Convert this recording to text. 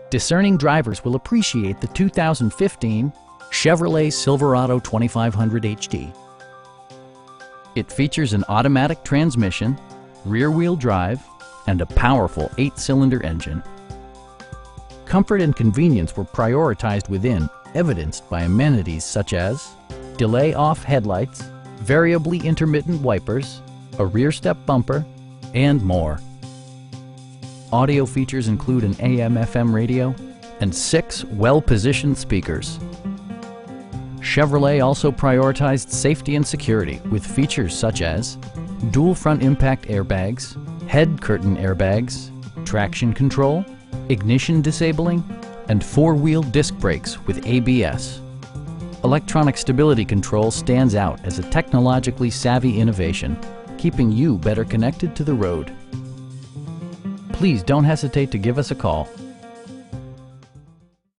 Discerning drivers will appreciate the 2015 Chevrolet Silverado 2500HD. It features an automatic transmission, rear-wheel drive, and a powerful 8-cylinder engine. Comfort and convenience were prioritized within, evidenced by amenities such as delay-off headlights, variably intermittent wipers, a rear step bumper, and more. Audio features include an AM/FM radio and 6 well-positioned speakers. Chevrolet also prioritized safety and security with features such as dual front impact airbags, head curtain airbags, traction control, ignition disabling, and 4-wheel disc brakes with ABS. Electronic stability control stands out as a technologically savvy innovation, keeping you better connected to the road. Please don't hesitate to give us a call.